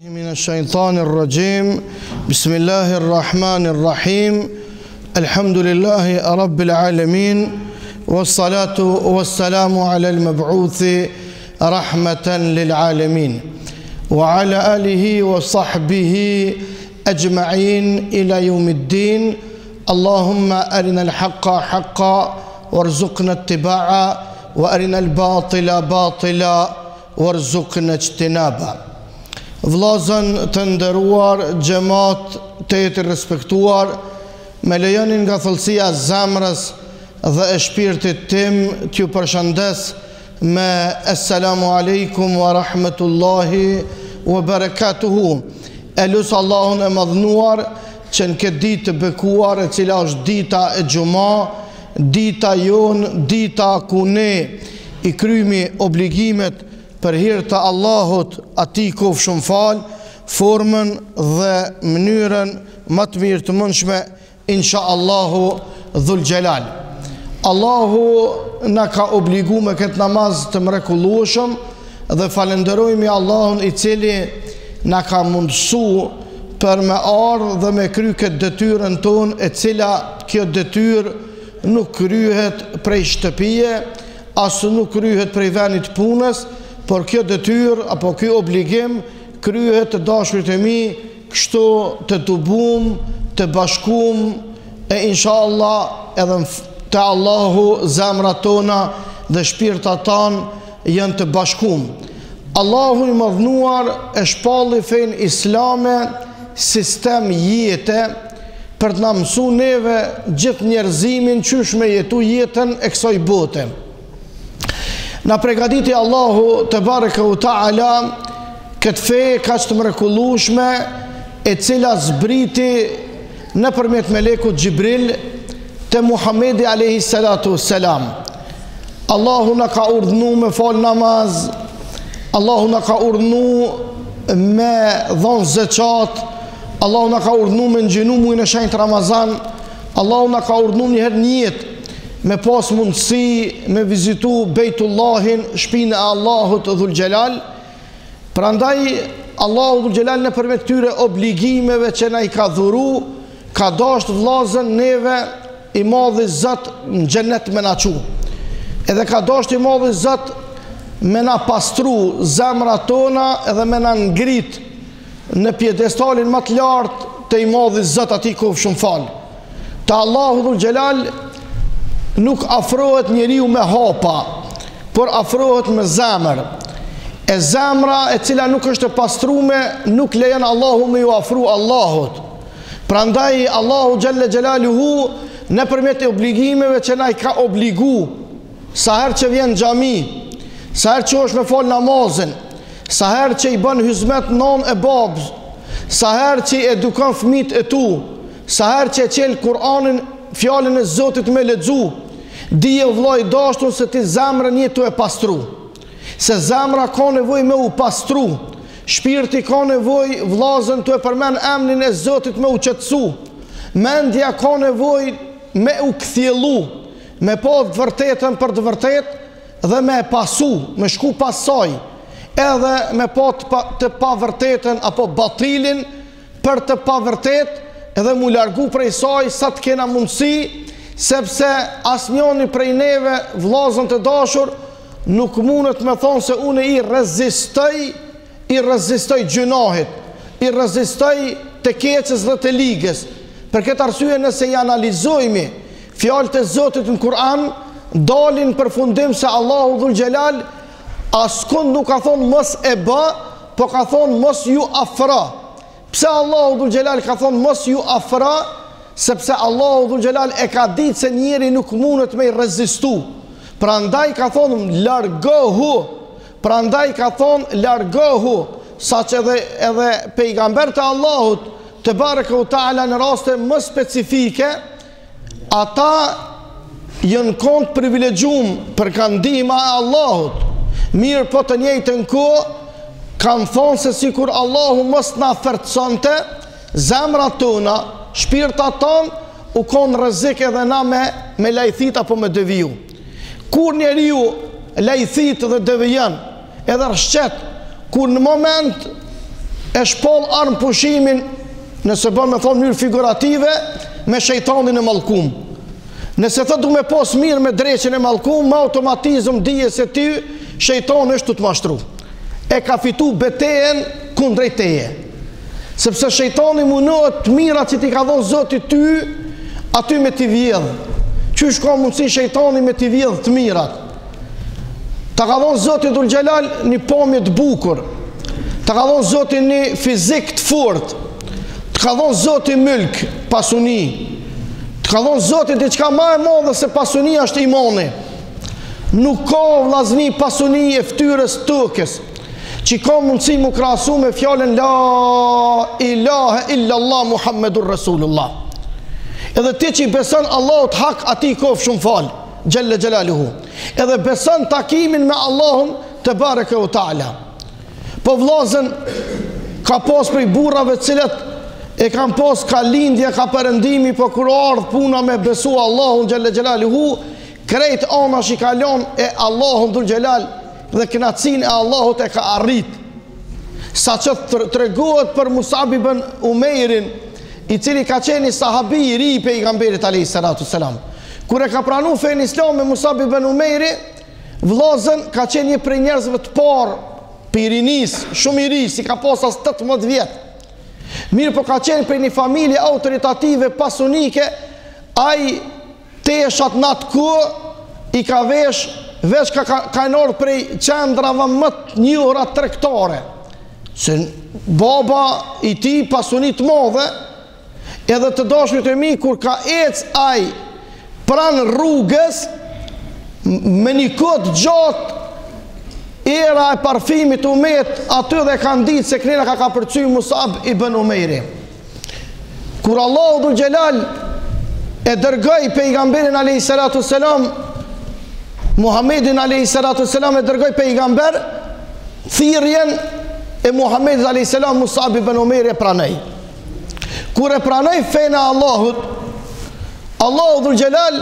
من الشيطان الرجيم بسم الله الرحمن الرحيم الحمد لله رب العالمين والصلاة والسلام على المبعوث رحمة للعالمين وعلى آله وصحبه أجمعين إلى يوم الدين. اللهم أرنا الحق حقا وارزقنا اتباعه وأرنا الباطل باطلا وارزقنا اجتنابه. Vllazën të nderuar, xhamat të respektuar, me lejonin nga thellësia e zemrës dhe e shpirtit tim t'ju përshëndes me assalamu alaikum wa rahmetullahi wa barakatuhu. E lusë Allahun e madhnuar që në këtë ditë të bekuar, e cila është dita e Xuma, dita jonë, dita ku ne i krymi obligimet për hir të Allahut, ati kof shumë fal, formën dhe mënyrën më të mirë të mundshme, insha Allahu dhul gjelal. Allahu na ka obligu me këtë namaz të mrekullueshëm dhe falenderojmë Allahun i cili na ka mundësu për me ardhë dhe me kry këtë detyrën tonë, e cila kjo detyrë nuk kryhet prej shtëpije, asë nuk kryhet prej venit punës, por kjo detyrë apo kjo obligim kryhet të dashurit e mi, kështu të tubum, të bashkum, e inshallah edhe të Allahu zemrat tona dhe shpirtat tanë janë të bashkum. Allahu i madhnuar e shpalli fen islame sistem jete për të na mësu neve gjithë njerëzimin qysh me jetu jetën e kësaj bote. Na pregaditi Allahu te bareke u ta'ala këtë fe ka që të mrekullueshme, e cila zbriti në përmet melekut Gjibril te Muhamedi alayhi salatu wassalam. Allahu na ka urdhnu me fal namaz, Allahu na ka urdhnu me dhon zeqat, Allahu na ka urdhnu me ngjinu muajin e shenjtë Ramazan, Allahu na ka urdhnu një herë në jetë me pas mundësi me vizitu Bejtullahin, shpinë e Allahut dhul gjelal. Prandaj Allahu dhul gjelal në përmet këtyre obligimeve që na i ka dhuru, ka dasht vllazën neve i madhi Zot në xhenet me na çu. Edhe ka dasht i madhi Zot me na pastru zemrat tona edhe me na ngrit në pjedestalin më të lartë të i madhi Zot, ati kof shumë fal. Te Allahu dhul gjelal nuk afrohet njeriu me hapa, por afrohet me zemër. E zemra e cila nuk është e pastrume, nuk lejon Allahu me ju afru Allahut. Prandaj Allahu xhalla xjalaluhu në përmjet e obligimeve që na i ka obligu, sa herë që vjen në xhami, sa herë që është me fal namazin, sa herë që i bën hizmet non e babës, sa herë që i edukon fëmijët e tu, sa herë që e qel Kur'anin, fjalën e Zotit me lexu, dije vllai dashur se ti zemrën jetu e pastru, se zemra ka nevojë me u pastru, shpirti ka nevojë vllazën të e përmend emrin e Zotit me u qetësu, mendja ka nevojë me u kthjellu, me pa të vërtetën për të vërtetë dhe me pasu, me shku pas saj, edhe me pa të pavërtetën apo batilin për të pavërtetë edhe mu largu prej saj sa të kena mundësi, sepse asnjoni prej neve vllazën të dashur nuk mundet me thonë se unë i rezistoj gjunahit, i rezistoj të keqes dhe të ligës. Për këtë arsye, nëse i analizojmë fjalët e Zotit në Kur'an, dalin për fundim se Allahu dhul gjelal askund nuk ka thonë mos e bë, po ka thonë mos ju afra. Pse Allahu dhul gjelal ka thonë mos ju afra? Sepse Allahu dhul gjelal e ka ditë se njeri nuk mundet me i rezistu. Prandaj ka thonë largohu, prandaj ka thonë largohu, sa që edhe pejgambert e Allahut të bareke u ta'ala në raste më specifike, ata jënë kont privilegjum për kandima e Allahut. Mirë po të njëjtën kohë kanë thonë se sikur Allahu mos na fertsonte zemrat tona, shpirtat tonë, u konë rrezik edhe na me lajthit apo me deviju. Kur njeriu lajthit dhe devijon, edhe rshqet, kur në moment e shpoll armë pushimin, nëse bën me thonë mënyrë figurative, me shejtanin e mallkum. Nëse thot du me pos mirë me dreqin e mallkum, me automatizëm dije se ty shejtani është të mashtru. E ka fitu betejën kundrejt teje. Sepse shejtani munohet mirat që ti ka dhënë Zoti ty, aty me t'i vjedh. Qysh ka mundësi shejtani me t'i vjedh të mirat? Ta ka dhënë Zoti Dhul Xhelal një pamje të bukur. Ta ka dhënë Zoti një fizik të fortë. Të ka dhënë Zoti mylk, pasuni. Të ka dhënë Zoti diçka më e madhe se pasunia është imani. Nuk ka vllazni pasuni e fytyrës tokës, që ka mundësi mu krahasu me fjalën La ilahe illallah Muhammedur Rasulullah. Edhe ti që i beson Allahut hak, ati i kof shumë fal, Gjelle Gjelaluhu. Edhe beson takimin me Allahun te bareke u ta'ala. Po vllazën ka pas prej burrave cilët e kanë pas ka lindje, ka perëndimi, po kur ardh puna me besu Allahun Gjelle Gjelaluhu, krejt anash i kalon e Allahun Dhul Xhelal dhe kënaqësinë e Allahut e ka arrit. Sa që tregohet për Musab ibn Umeirin, i cili ka qenë sahabi i ri pejgamberit alayhis salatu selam. Kur e ka pranuar fen islam me Musab ibn Umeiri, vllazën ka qenë një prej njerëzve të parë pirinis, shumë i ri, si ka pas as 18 vjet. Mirë, po ka qenë prej një familje autoritative pasunike, ai teshat në atë kohë i ka vesh ka nërë prej qendrave më të njohura tregtare. Se baba i ti pasunit modhe, edhe të dashurit e mi, kur ka ec ai pranë rrugës, me një kod gjatë, era e parfimit umet, aty dhe kanë ditë se kënina ka përcy Musab ibn Umeiri. Kur Allahu Dhul Xhelal e dërgoj pejgamberin alayhis salatu selam, Muhammedin alayhis salatu selam e dërgoj pejgamber, thirrjen e Muhammedit alayhis salam Musab ibn Umeiri e pranoi. Kur e pranoi fenë e Allahut, Allahu Dhul Xhelal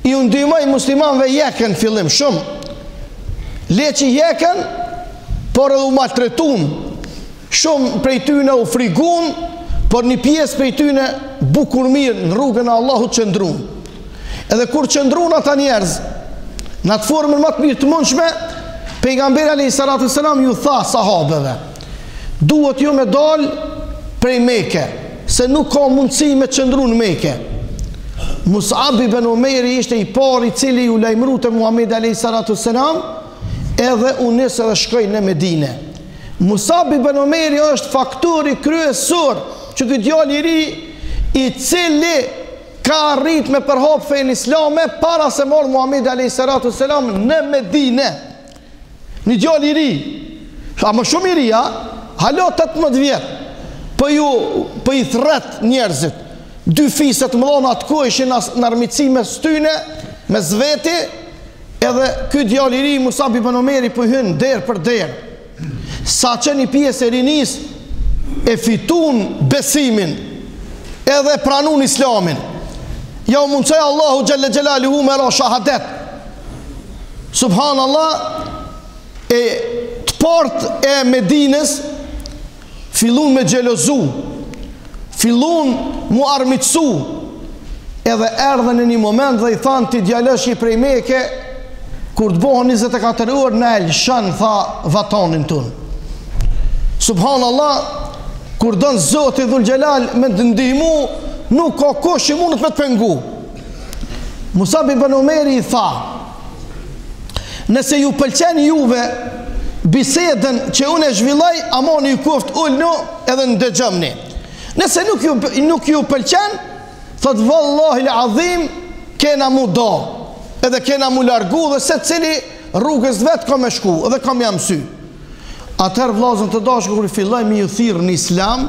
i ndihmoi muslimanëve jekën fillim shumë. Le që jekën, por edhe u maltretun. Shumë prej tyne u frigun, por një pjesë prej tyne bukur mirë në rrugën e Allahut qëndrun. Edhe kur qëndrun ata njerëz, në atë formën më të mirë të mundshme, pejgamberi alayhis salatu selam ju tha sahabeve, duhet ju me dal prej Mekë, se nuk ka mundësi me qëndrun në Mekë. Musab ibn Umeiri ishte i pari i cili u lajmërute Muhamedi alayhis salatu selam, edhe unë nisë dhe shkoj në Medine. Musab ibn Umeiri është faktori kryesor që këtë djalë i ri i cili ka arrit me përhap fenë islame para se morë Muhamedi alayhis salatu selam në Medine. Një djalë i ri, a më shumë i ri, halo 18 vjet, po i thret njerëzit. 2 fiset më dhonë atë ku ishin në armitësi me styne, me zveti, edhe këtë djalë i ri Musab ibn Umeiri po hyn derë për derë. Sa që një pjesë e rinis e fitun besimin, edhe pranun islamin. Ja u mundësoj Allahu Gjelle Gjelaluhu me ra shahadet. Subhanallah, e të part e Medines fillun me gjelozu, fillun mu armitsu, edhe erdhen në një moment dhe i thanë ti djalësh i prej Mekë, kur të bohën 24 orë në elshën, tha vatanin tënë. Subhanallah, kur dënë Zoti Dhul Xhelal me të ndihmu, nuk ka kush që mundet me të pengu. Musab ibn Umeiri i tha, nëse ju pëlqen juve bisedën që unë e zhvilloj, amoni ju kuft ullnu edhe në dëgjëmni. Nëse nuk ju pëlqen, thot vallahi l'azim, kena mu do, edhe kena mu largu, dhe se cili rrugës vetë ka me shku, edhe ka me jamësy. Atër vllazën të dashur, kur filloj me ju thirrë në islam,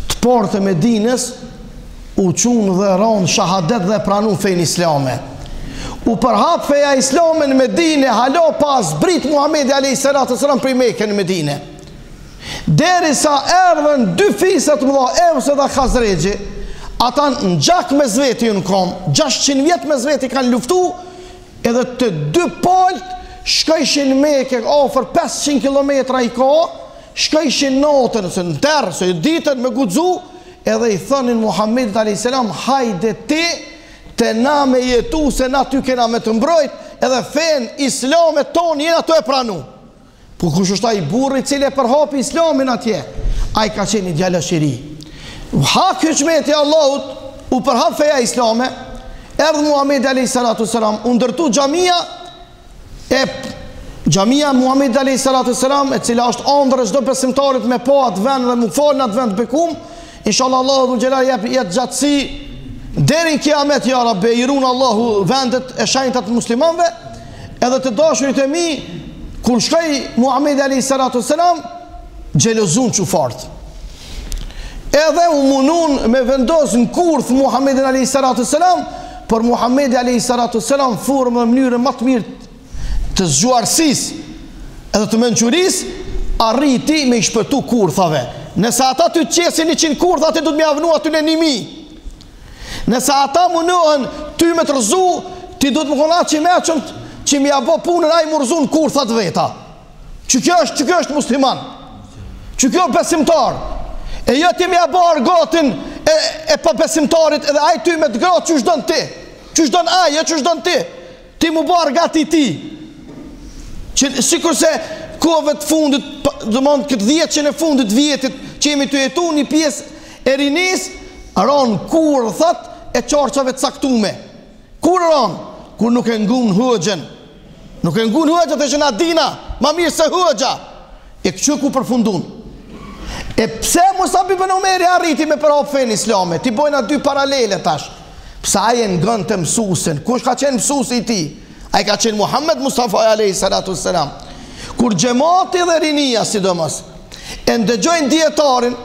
të partë e Medines, u qunë dhe ronë shahadet dhe pranu fejnë islame. U përhap feja islame në Medine, halo pas brit Muhamedi alayhis salatu selam prej Mekë në Medine. Deri sa erdhen 2 fiset më dha, Eus dhe Khazrexhi, ata në gjak me zveti ju në kom, 600 vjet me zveti kanë luftu, edhe të 2 palët shkojshin Mekë, ofër 500 km i ka, shkojshin natën ose në terë, se ditën me guxu, edhe i thonin Muhammedit a.s. hajde ti te na me jetu, se na ty kena me të mbrojt, edhe fen islamet ton jena të e pranu. Po kush është ai burri i cili e përhapi islamin atje? Ai ka qenë djalëshiri. Hak hikmeti Allahut u përhap feja islame, erdhi Muhamedi alayhi salatu wasalam, u ndërtu xhamia Muhamedi alayhi salatu wasalam, e cila është ëndër çdo besimtarit me pa atë vend dhe mu fal në atë vend bekum. Inshallah Allahu dhul jalal jep gjatësi deri në kiamet, ja Rabbi, i ruan Allahu vendet e shenjta të muslimanëve. Edhe të dashurit e mi, kur shkoi Muhamedi alayhi salatu wasalam, xhelozun çufart. Edhe u munun me vendos në kurth Muhammedin alayhi salatu wasalam, por Muhammedi alayhi salatu wasalam furë në mënyrë më të mirë të zgjuarësisë edhe të mençurisë, arriti me i shpëtu kurthave. Nëse ata ty qesin 100 kurtha, ti du të më javnu aty në 1000. Nëse ata munohen ty me të rëzu, ti du të më konat që me që mi abo punën a i më rëzu në kurthat veta. Që kjo është musliman, që kjo besimtar. E jo ti mi abo argatin e pa besimtarit, edhe a i ty me të gratë që është dënë ti, që është dënë aje, që është dënë ti. Ti mu bo argati ti. Që sikur se kove të fundit, dëmonë këtë 10 që në fundit vjetit që jemi të jetu një pjesë e rinis, ranë kur thët e qarqave të saktume. Kur ranë? Kur nuk e ngun hëgjen. Nuk e ngun hëgja të që na dina, ma mirë se hëgja. E këqë ku përfundun. E pse Musab ibn Umeri arriti me përhap fen islame? Ti bojna 2 paralele tash. Pse aje në gënë të mësusin? Kush ka qenë mësusi ti? Aje ka qenë Muhammed Mustafa alayhi salatu wassalam. Kur xhamati dhe rinia sidomos e ndëgjojnë dietarin,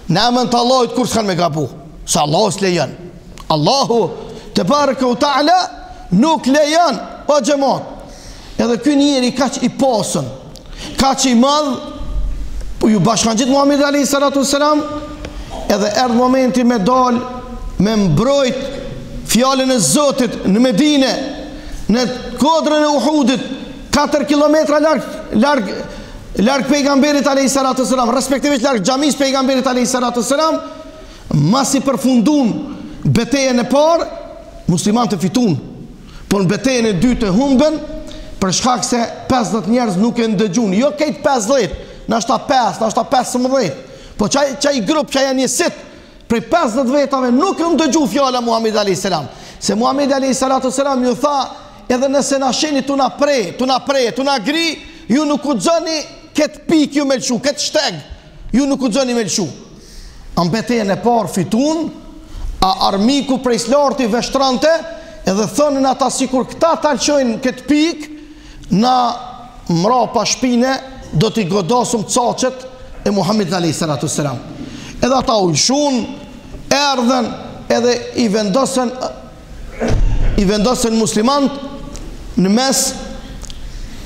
në emën të Allahut kur s'kan me gabu, se Allahu s'lejon. Allahu te baraka u ta'ala nuk lejon o xhamat. Edhe ky njeri kaq i pasën, kaq i madh, po ju bashkangjit Muhamedi alayhi salatu wassalam, edhe erdhi momenti me dal me mbrojt fjalën e Zotit në Medinë, në kodrën e Uhudit, 4 kilometra larg pejgamberit alayhi salatu wasalam, respektivisht larg xhamis pejgamberit alayhi salatu wasalam. Masi përfundun betejën e parë, muslimanët fitun, por në betejën e dytë humben për shkak se 50 njerëz nuk e ndëgjun. Jo këtë 50, nashta 5, nashta 15, po çaj grup që janë njësit prej 50 vetave nuk e ndëgju fjala Muhamedi alayhi salam. Se Muhamedi alayhi salatu wasalam ju tha, edhe nëse na sheni tu na gri, ju nuk u xhoni këtë pikë ju me lëshu, këtë shteg, ju nuk u xhoni me lëshu. Në betejën e parë fitun, armiku prej slarti veshtrante, edhe thonin ata sikur këta talqojnë këtë pikë, na mrapa shpine do t'i godosum caqet e Muhammed alayhi salatu wassalam. Edhe ata u lëshun, erdhen edhe i vendosën muslimant në mes,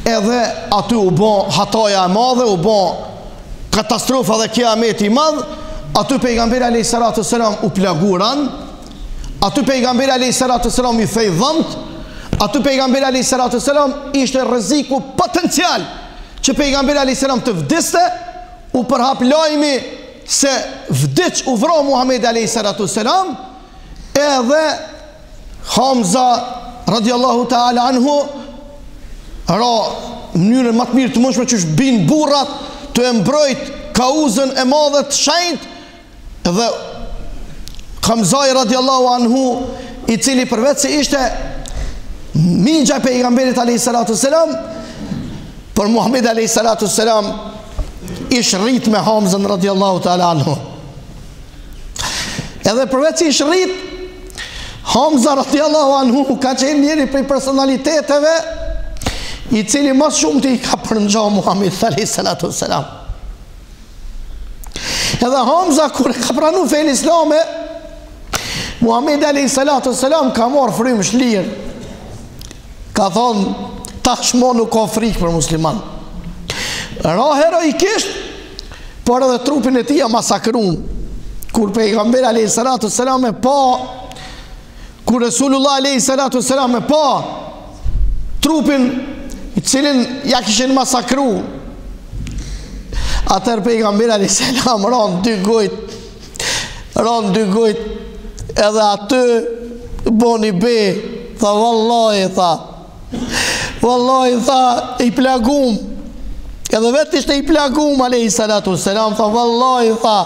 edhe aty u bon hataja e madhe, u bon katastrofa dhe kiameti i madh. Aty pejgamberi alayhi salatu wassalam u plaguran, aty pejgamberi alayhi salatu wassalam i thej dhëmt, aty pejgamberi alayhi salatu wassalam ishte rreziku potencial që pejgamberi alayhi salam të vdiste. U përhap lajmi se vdiq u vro Muhamedi alayhi salatu wassalam, edhe Hamza radiallahu ta'ala anhu ra mënyrën më të mirë të mundshme që bin burrat të e mbrojt kauzën e madhe të shenjtë. Dhe Hamzai radiallahu anhu, i cili përveç se ishte mingja e pejgamberit alayhi salatu wassalam, por Muhamedi alayhi salatu wassalam ish rrit me Hamzën radiallahu ta'ala anhu. Edhe përveç se ish rrit, Hamza radiallahu anhu ka qenë njëri prej personaliteteve i cili mas shumë të i ka përngjohë Muhammed alayhi salatu wassalam. Edhe Hamza kur ka pranu fen islame, Muhammed alayhi salatu wassalam ka marrë frymë shlirë, ka thonë tashmo nuk ka frikë për musliman. Ra heroikisht, por edhe trupin e tij ja masakruan. Kur pejgamberi alayhi salatu wassalam e pa, kur Resulullah alayhi salatu wassalam e pa trupin i cilin ja kishin masakru, Atër pejgamberi alayhis salam ron dy gojt, edhe aty boni be, tha vallahi, i plagum, edhe vetë ishte i plagum alayhis salatu wassalam, tha vallahi, tha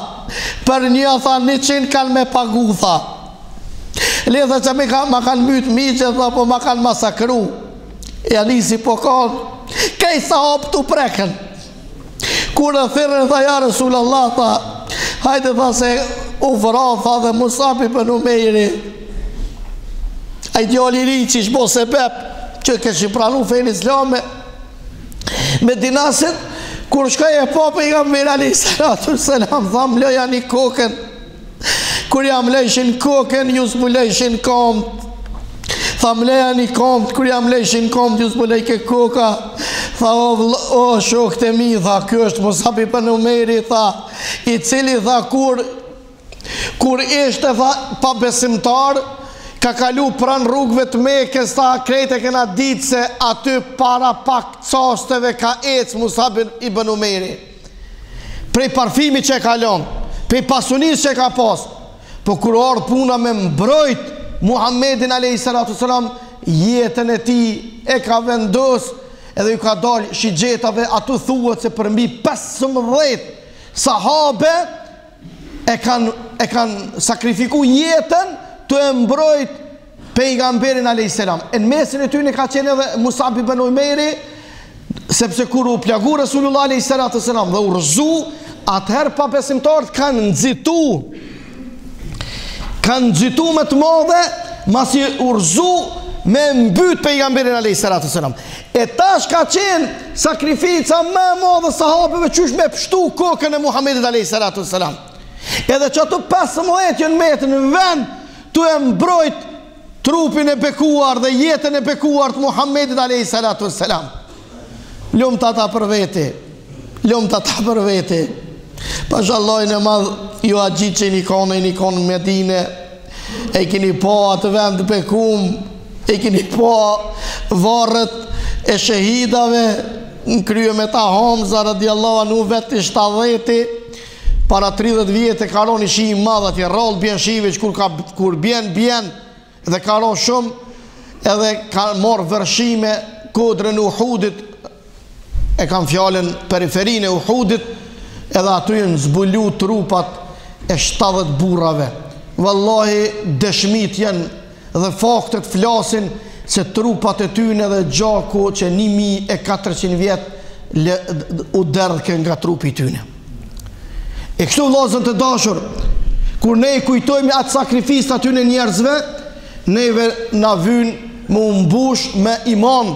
për një, tha 100 kanë me pagu, tha le, tha që ma kanë mytë miqe, tha po ma kanë masakru, e alisi po kanë kej sahab të preken. Kur e thirën, tha ja Resulallah, tha hajde, tha se u vëra, tha dhe Musab ibn Umeiri, a i djali ri që ishbo se bep që këshë pranu fejnë islame me dinasit. Kur shkaj e po pejgamberi alayhis salatu wassalam, tha mloja një kokën. Kur jam lejshin kokën, ju s'mulejshin komt. Tha mleja një komt, kur jam lejshin komt, ju s'mulejke koka. Tha o shokët e mi, tha kjo është Musab ibn Umeiri, tha i cili, tha kur ishte, tha pa besimtar, ka kalu pran rrugëve të Mekës, tha krejt e kena ditë se aty para pak casteve ka ecë Musab ibn Umeiri. Prej parfimi që kalon, prej pasunis që ka pas. Po kur ardh puna me mbrojt Muhammedin alayhis salatu wassalam, jetën e tij e ka vendos, edhe ju ka dal shigjetave, atu thuhet se përmbi 15 sahabe e kanë sakrifiku jetën të e mbrojt pejgamberin alayhis salam. Në mesin e tyre ka qenë edhe Musab ibn Umeiri, sepse kur u plagu Resulullah alayhis salatu wassalam dhe u rëzu, atëherë pa besimtarët kanë nxitu me të madhe, masi u rëzu me mbyt pejgamberin alayhis salatu wassalam. E tash ka qenë sakrifica më e madhe sahabeve qysh me pështu kokën e Muhammedit alayhis salatu wassalam. Edhe që ato 15 janë metë në vend të e mbrojt trupin e bekuar dhe jetën e bekuar të Muhammedit alayhis salatu wassalam. Lumt ata për vete, Pashallah e madh ju a gjitë që një konë Medine, e kini po atë vend të bekum, e kini po varët e shahidave në krye me ta Hamza radiallahu anhu, vetë i 70, para 30 vjetë e karon i shi i madh atje, rallë bjen shive që kur bjen dhe karon shumë, edhe ka morë vërshime kodrën e Uhudit, e kam fjallën periferin e Uhudit, edhe aty në zbulu trupat e 70 burrave. Wallahi dëshmit janë dhe faktet flasin se trupat e tyne dhe gjaku që 1400 vjet u derdhke nga trupi tyne. E kështu vllazën të dashur, kur ne i kujtojmë atë sakrifisë atyne njerëzve, neve na vyn më mbush me iman,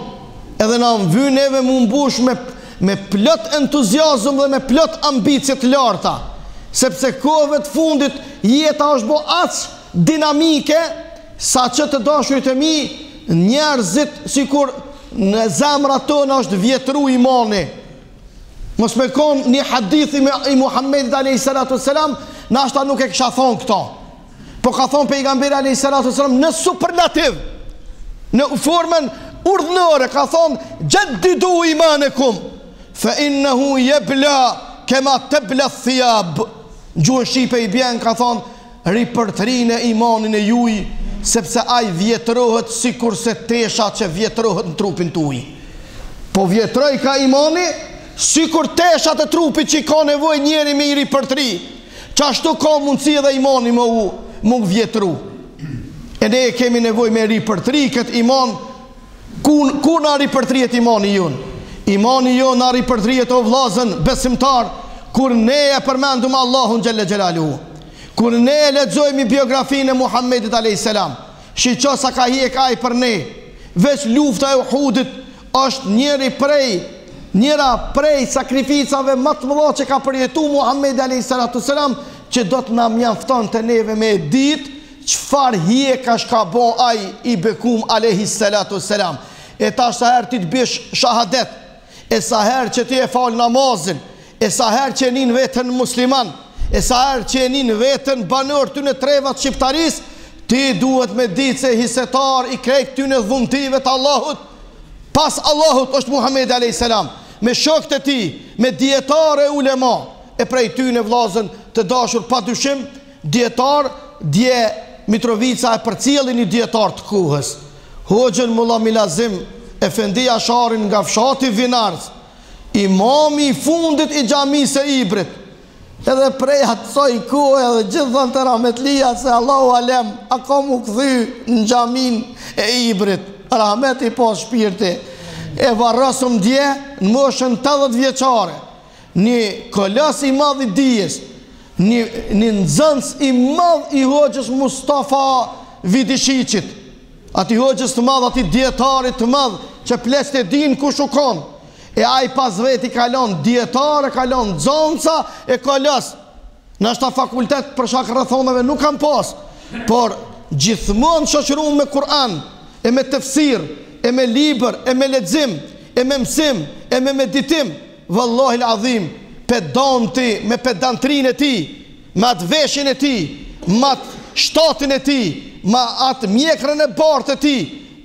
edhe na vyn neve më mbush me plot entuziazm dhe me plot ambicje të larta, sepse kohëve të fundit jeta është bo aq dinamike, sa që të dashurit e mi, njerëzit sikur në zemrat tona është vjetru imani. Mos me konë një hadithi i Muhammedit alayhis salatu wassalam, nashta nuk e kisha thonë këto, po ka thonë pejgamberi alayhis salatu wassalam në superlativ, në formën urdhënore, ka thonë jaddidu imanekum fa innehu jebla kema tebla thijab. Gjuhën shqipe i bjen, ka thonë ripërtrin e imanin e juj, sepse aj vjetrohet si kurse tesha që vjetrohet në trupin të uj. Po vjetroj ka imani si kur teshat e trupit që i ka nevoj njeri me i ripërtri, që ashtu ka mundësi edhe imani më vjetru. E ne kemi nevoj me ripërtri këtë iman. Ku na ripërtrijet imani jonë? Imani jonë na ripërtrijet o vllazën besimtar, kur ne e përmendum Allahun xhelle xhelaluhu, kur ne e lexojmë biografinë e Muhammedit alayhis salam, shiqo sa ka hiek ai për ne, veç lufta e Uhudit është njëra prej sakrificave më të mëdha që ka përjetuar Muhammedi alayhis salatu wassalam, që do të na mjafton të neve me ditë çfarë hieka ka bo ai i bekum alayhis salatu wassalam. E tash sa herë ti të bish shahadet, e sa herë që ti e fal namazin, e sa herë që nin vetën musliman, e sa herë që nin vetën banor ty në trevat shqiptaris, ti duhet me ditë se hisetar i krejt ty në dhuntive të Allahut, pas Allahut është Muhammedi alayhis salam. me shokët e tij, me dietare ulema. E prej tyne vllazën të dashur pa dyshim, dietar dje Mitrovica e përcjellin një dietar të kuhës. Hoxhën Mulla Milazim Efendi Asharin nga fshati Vinarz, imami i fundit i xhamisë së Ibrit. Edhe prej atësoj kohë edhe gjithë thënë të rahmetlia se Allahu alem, a ka mu këthy në xhamin e Ibrit. Rahmet i pas shpirti. E varrosëm dje në moshën 80 vjeçare. Një kolos i madh i dijes, një nxënës i madh i hoxhës Mustafa Vidishiqit. Ati hoxhës të madh, ati dietarit të madh, që plesht e din kush u kon. E aj pas veti kalon dietare, kalon zonca e kolos. Në ashta fakultet për shak rrethonave nuk kam pas, por gjithmonë shoqëruar me Kur'an, e me tefsir, e me libër, e me lexim, e me mësim, e me meditim. Wallahi l'azim, pedanti me pedantrinë e tij, me atë veshin e tij, me atë shtatin e tij, me atë mjekrën e bartë e tij,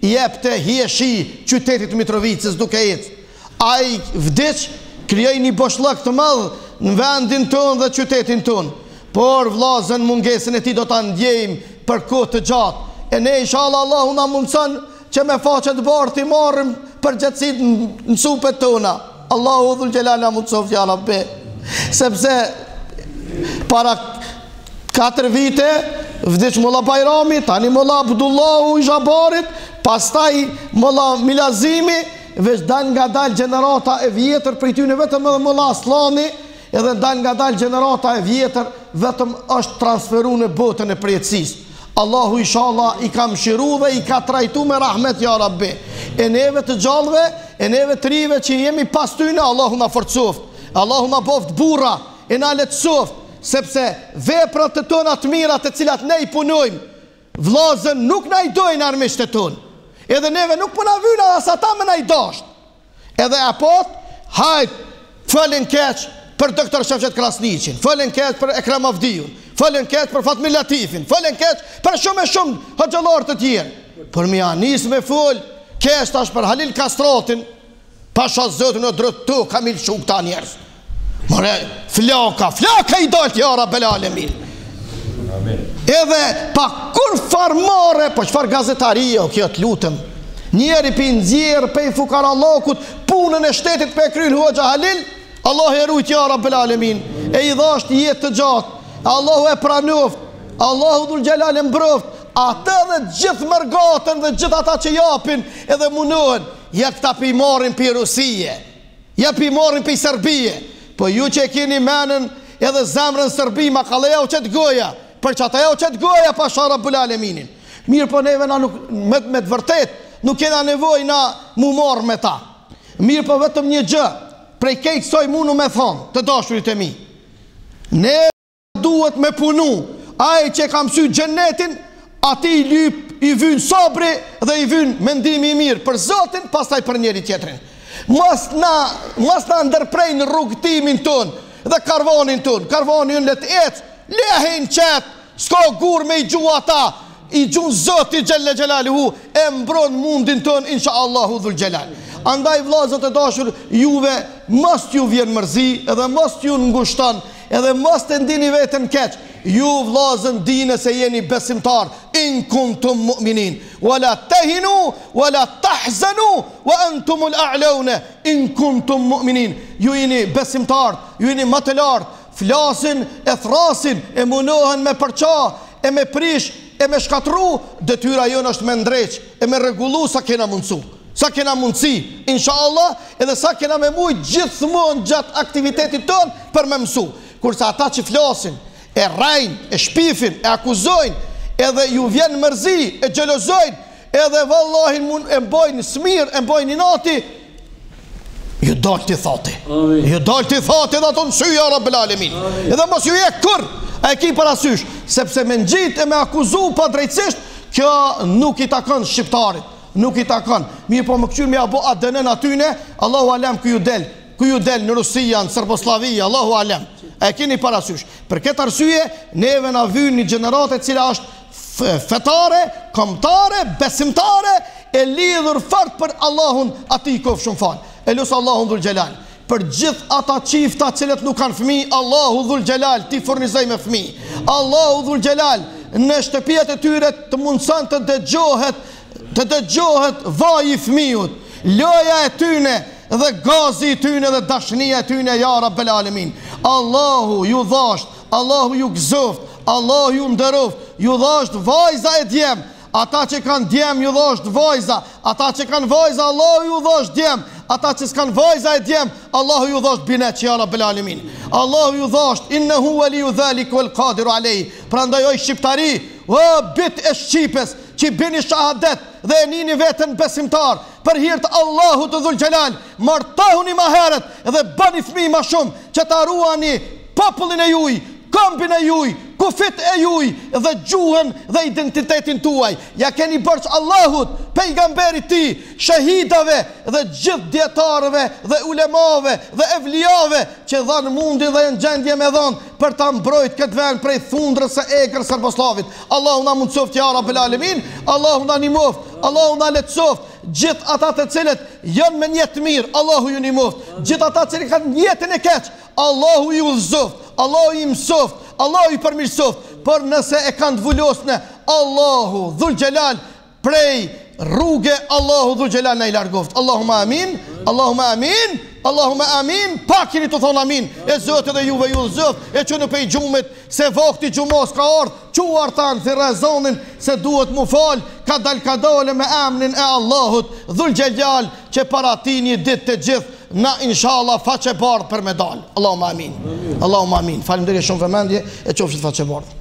jepte hieshi qytetit Mitrovicës duke ecë. Ai vdiq, krijoi një boshllëk të madh në vendin tonë dhe qytetin tonë. Por vllazën mungesën e tij do ta ndjejmë për kohë të gjatë. E ne inshallah Allahu na mundson që me faqe të bartë i marrim përgjegjësitë në supet tona. Allahu dhul gjelala mundsoft ja Rabbi. Sepse para 4 vite vdiq Molla Bajrami, tani Molla Abdullahu i Zhabarit, pastaj Molla Milazimi, veç dal nga dal gjenerata e vjetër prej tyne vetëm edhe Molla Aslani, edhe dal nga dal gjenerata e vjetër vetëm është transferu në botën e përjetësisë. Allahu inshallah i ka mëshiru dhe i ka trajtu me rahmet ja Rabbi. E neve të gjallëve, e neve të rive që jemi pas tyne, Allahu na forcoft, Allahu na boft burra, e na lehtësoft, sepse veprat të tona të mira të cilat ne i punojmë, vllazën nuk na i dojnë armiqtë tonë. Edhe neve nuk po na vyna as ata me na i dasht. Edhe apot, hajt, falen keq për doktor Shefqet Krasniqin, falen keq për Ekrem Avdiun, falen keq për Fatmi Latifin, falen keq për shumë hoxhallar të tjerë. Por mi anis me fol, keq tash për Halil Kastratin, pasha zotin o drëtu Kamil Shuk ta njerës. More, flaka i dalt ja Rabbel Alemin. Edhe pa kur farmare, po çfar gazetarie o kjo të lutem. Njeri pi nxjerr pe fukarallokut punën e shtetit pe kryen hoxha Halil, Allah e rujt ja Rabbel Alemin. E i dhasht jetë të gjatë. Allahu e pranoft, Allahu dhul gjelal e mbroft, atë dhe gjithë mërgatën dhe gjithë ata që japin edhe munohen, ja këta pi marrin pi Rusije, ja pi marrin pi Serbije, po ju që e keni menën edhe zemrën Serbi ma kalejau qëtë goja, për që ata jau qëtë goja pa shara Rabbul Aleminin. Mirë po neve na nuk, me të vërtet, nuk kena nevoj na mu marrë me ta. Mirë po vetëm një gjë, prej kejtë soj munu me thonë, të dashurit e mi. Ne duhet me punu, ai që kam sy gjennetin, ati i lyp, i vyn sabri dhe i vyn mendimi i mirë për Zotin, pastaj për njeri tjetrin. Mos na ndërprej në rrugtimin ton dhe karvanin ton. Karvanin let ec, lehin qet, s'ka gur me i gju ata, i gjun Zoti Gjelle Gjelaluhu, e mbron mundin ton, insha Allahu dhul gjelal. Andaj vllazët e dashur, juve mos t'ju vjen mërzi, edhe mos t'ju ngushton, edhe mos të ndini vetën keq. Ju vllazën dini se jeni besimtar, in kuntum mu'minin, wala tahinu wala tahzanu wa antumul a'launa in kuntum mu'minin. Ju jeni besimtar, ju jeni më të lartë, flasin, e thrasin, e munohen me përqa, e me prish, e me shkatru, detyra jonë është me ndreq, e me rregullu sa kena mundsu. Sa kena mundësi, insha Allah, edhe sa kena me mujt gjithmonë gjatë aktivitetit tonë për me mësu. Kurse ata që flasin, e rajnë, e shpifin, e akuzojnë, edhe ju vjen mërzi, e gjelozojnë, edhe vallahin mund e mbojnë smir, e mbojnë inati, ju dalë t'i thati. Ju dalë t'i thati dhe ato në syja Rabbel Alemin. Edhe mos ju je kur, a e ki parasysh, sepse me ngjit e me akuzu pa drejtësisht, kjo nuk i takon shqiptarit. Nuk i takon. Mirë po më këqyr me abo adenen atyne, Allahu alem ku ju del në Rusia, në Serboslavia, Allahu alem. E keni parasysh. Për këtë arsye, neve na vyn një gjenerate cila është fetare, kombëtare, besimtare, e lidhur fort për Allahun, ati i kof shumë falë. E lusë Allahun dhul gjelal, për gjithë ata qifta cilët nuk kanë fëmijë, Allahu Dhul Gjelal ti furnizoj me fëmijë. Allahu Dhul Gjelal në shtëpijet e tyre të mundson të dëgjohet vaji i fëmijut, loja e tyne dhe gazi i tyne dhe dashnia e tyne, ja Rabbel Alemin. Allahu ju dhasht, Allahu ju gëzoft, Allahu ju ndëroft, ju dhasht vajza e djem. Ata që kanë djem ju dhasht vajza, ata që kanë vajza Allahu ju dhasht djem, ata që s'kan vajza e djem Allahu ju dhasht binet, ja Rabbel Alemin. Allahu ju dhasht innehu waliyu dhalik wal qadiru alej. Prandaj oj shqiptari, o bit e Shqipes që bini shahadet dhe e nini vetën besimtar për hir të Allahut të Dhul Gjelal, martohuni ma heret dhe bëni fëmijë ma shumë që ta ruani popullin e juj, këmbin e juj, kufit e juj dhe gjuhën dhe identitetin tuaj. Ja keni bërç Allahut, pejgamberit ti, shahidave dhe gjithë djetarëve dhe ulemave dhe evlijave që dhanë mundi dhe në gjendje me dhanë për ta mbrojt këtë vend prej thundrës së egrës Serboslavit. Allahu na mundsoft ja Rabbel Alemin, Allahu na nimoft, Allahu na letsoft. Gjithë ata të cilët janë me njetë mirë, Allahu ju nimoft. Gjithë ata të cilët kanë njetën e keq, Allahu ju udhëzoft, Allahu ju mësoft, Allahu ju përmirësoft. Por nëse e kanë të vullosne, Allahu Dhul Gjelal prej rrugë, Allahu Dhul Gjelal na i largoft. Allahumma amin, Allahumma amin, Allahumma amin. Pakini të thonë amin. E Zotë dhe juve ju udhëzoft, e që në pej gjumit se vakti gjumos ka ardhë, quar tanë thirë zonin se duhet mu falë, ka dale me emnin e Allahut Dhul Gjelal që para ti një dit të gjithë na inshallah faqe bardh për medal. Allahumma amin. Allahumma amin. Faleminderit shumë vëmendje e qofshit faqe bardh.